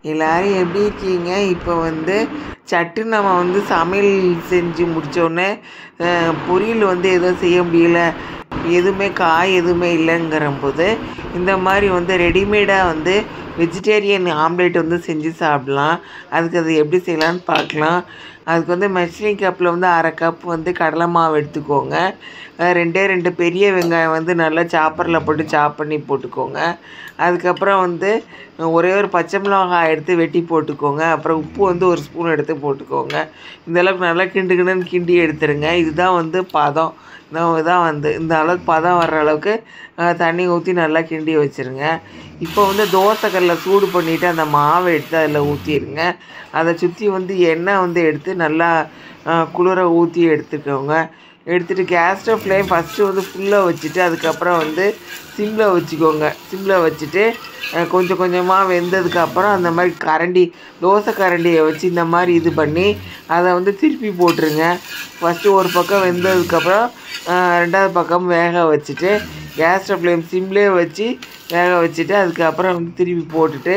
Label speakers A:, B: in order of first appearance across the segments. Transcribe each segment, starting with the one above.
A: எல்லாரும் எப்படி இருக்கீங்க? இப்போ சட்டுன்னு நம்ம சமையல் செஞ்சு முடித்தோடனே பொரியல் எதுவும் செய்ய முடியல, எதுவுமே காய் எதுவுமே இல்லைங்கிறம்போது இந்த மாதிரி ரெடிமேடாக வெஜிடேரியன் ஆம்லேட் செஞ்சு சாப்பிடலாம். அதுக்கு அது எப்படி செய்யலான்னு பார்க்கலாம். அதுக்கு மெஷரிங் கப்பில் அரை கப் கடலை மாவு எடுத்துக்கோங்க. ரெண்டே 2 பெரிய வெங்காயம் நல்லா சாப்பரில் போட்டு சாப் பண்ணி போட்டுக்கோங்க. அதுக்கப்புறம் ஒரே ஒரு பச்சை மிளகாய் எடுத்து வெட்டி போட்டுக்கோங்க. அப்புறம் உப்பு 1 ஸ்பூன் எடுத்து போட்டுக்கோங்க. இந்தளவுக்கு நல்லா கிண்டுன்னு கிண்டி எடுத்துருங்க. இதுதான் பதம். இதான் இந்த அளவுக்கு பதம் வர்ற அளவுக்கு தண்ணி ஊற்றி நல்லா கிண்டி வச்சுருங்க. இப்போ தோசைக்கல்ல சூடு பண்ணிவிட்டு அந்த மாவை எடுத்து அதில் ஊற்றிடுங்க. அதை சுற்றி எண்ணெய் எடுத்து நல்லா குளிர ஊற்றி எடுத்துக்கோங்க. எடுத்துகிட்டு கேஸ் ஸ்டவ் ஃப்ளேம் ஃபஸ்ட்டு ஃபுல்லாக வச்சுட்டு அதுக்கப்புறம் சிம்மில் வச்சுக்கோங்க. சிம்மில் வச்சுட்டு கொஞ்சம் கொஞ்சமாக வெந்ததுக்கப்புறம் அந்த மாதிரி தோசை கரண்டியை வச்சு இந்த மாதிரி இது பண்ணி அதை திருப்பி போட்டுருங்க. ஃபஸ்ட்டு ஒரு பக்கம் வெந்ததுக்கப்புறம் 2வது பக்கம் வேக வச்சுட்டு கேஸ் ஸ்டவ் ஃப்ளேம் சிம்லேயே வச்சு வேக வச்சுட்டு அதுக்கப்புறம் திருப்பி போட்டுட்டு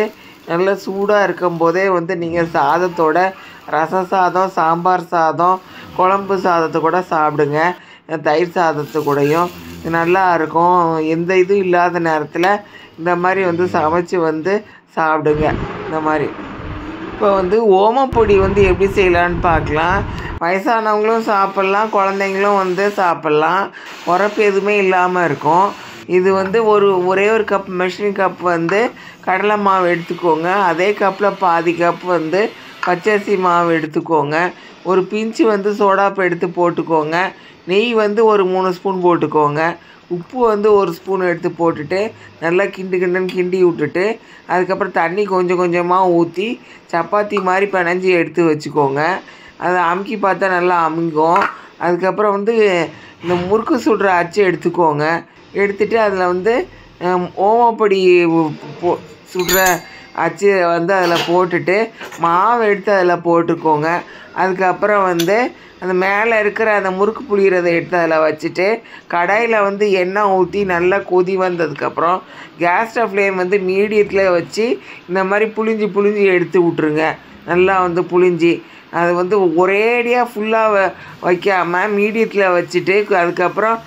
A: நல்லா சூடாக இருக்கும்போதே நீங்கள் சாதத்தோட ரசம் சாதம், சாம்பார் சாதம், குழம்பு சாதத்தை கூட சாப்பிடுங்க. தயிர் சாதத்து கூடயும் நல்லா இருக்கும். எந்த இதுவும் இல்லாத நேரத்தில் இந்த மாதிரி சமைச்சு சாப்பிடுங்க. இந்த மாதிரி இப்போ ஓமப்பொடி எப்படி செய்யலான்னு பார்க்கலாம். வயசானவங்களும் சாப்பிட்லாம், குழந்தைங்களும் சாப்பிட்லாம். உரப்பு எதுவுமே இல்லாமல் இருக்கும். இது ஒரே ஒரு கப் மெஷரிங் கப் கடலை மாவு எடுத்துக்கோங்க. அதே கப்பில் பாதி கப் பச்சரிசி மாவு எடுத்துக்கோங்க. ஒரு பிஞ்சு சோடாப்பு எடுத்து போட்டுக்கோங்க. நெய் ஒரு 3 ஸ்பூன் போட்டுக்கோங்க. உப்பு 1 ஸ்பூன் எடுத்து போட்டுட்டு நல்லா கிண்டுன்னு கிண்டி விட்டுட்டு அதுக்கப்புறம் தண்ணி கொஞ்சம் கொஞ்சமாக ஊற்றி சப்பாத்தி மாதிரி பிணைஞ்சி எடுத்து வச்சுக்கோங்க. அதை அமுக்கி பார்த்தா நல்லா அமுங்கும். அதுக்கப்புறம் இந்த முறுக்கு சுடுற அச்சு எடுத்துக்கோங்க. எடுத்துகிட்டு அதில் ஓமப்பொடி சுடுற அச்சு அதில் போட்டுட்டு மாவு எடுத்து அதில் போட்டுக்கோங்க. அதுக்கப்புறம் அந்த மேலே இருக்கிற அந்த முறுக்கு புளியறதை எடுத்து அதில் வச்சுட்டு கடாயில் எண்ணெய் ஊற்றி நல்லா கொதி வந்ததுக்கப்புறம் கேஸ் ஸ்டவ் ஃப்ளேம் மீடியத்தில் வச்சு இந்த மாதிரி புளிஞ்சு எடுத்து விட்ருங்க. நல்லா புளிஞ்சு அது ஒரேடியாக ஃபுல்லாக வைக்காமல் மீடியத்தில் வச்சுட்டு அதுக்கப்புறம்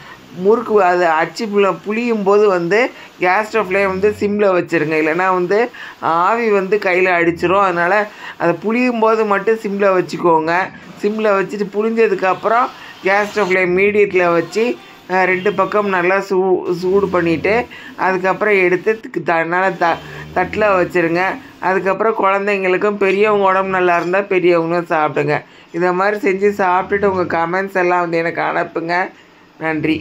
A: முறுக்கு அது அச்சு புளியும் போது கேஸ் ஸ்டவ் ஃப்ளேம் சிம்மில் வச்சுருங்க. இல்லைன்னா ஆவி கையில் அடிச்சிடும். அதனால் அதை புளியும் போது மட்டும் சிம்மில் வச்சுக்கோங்க. சிம்மில் வச்சுட்டு புளிஞ்சதுக்கப்புறம் கேஸ் ஸ்டவ் ஃப்ளேம் மீடியத்தில் வச்சு 2 பக்கம் நல்லா சூடு பண்ணிவிட்டு அதுக்கப்புறம் எடுத்து நல்லா தட்டில் வச்சுருங்க. அதுக்கப்புறம் குழந்தைங்களுக்கும் பெரியவங்க உடம்பு நல்லா இருந்தால் பெரியவங்களும் சாப்பிடுங்க. இதை மாதிரி செஞ்சு சாப்பிட்டுட்டு உங்கள் கமெண்ட்ஸ் எல்லாம் எனக்கு அனுப்புங்க. நன்றி.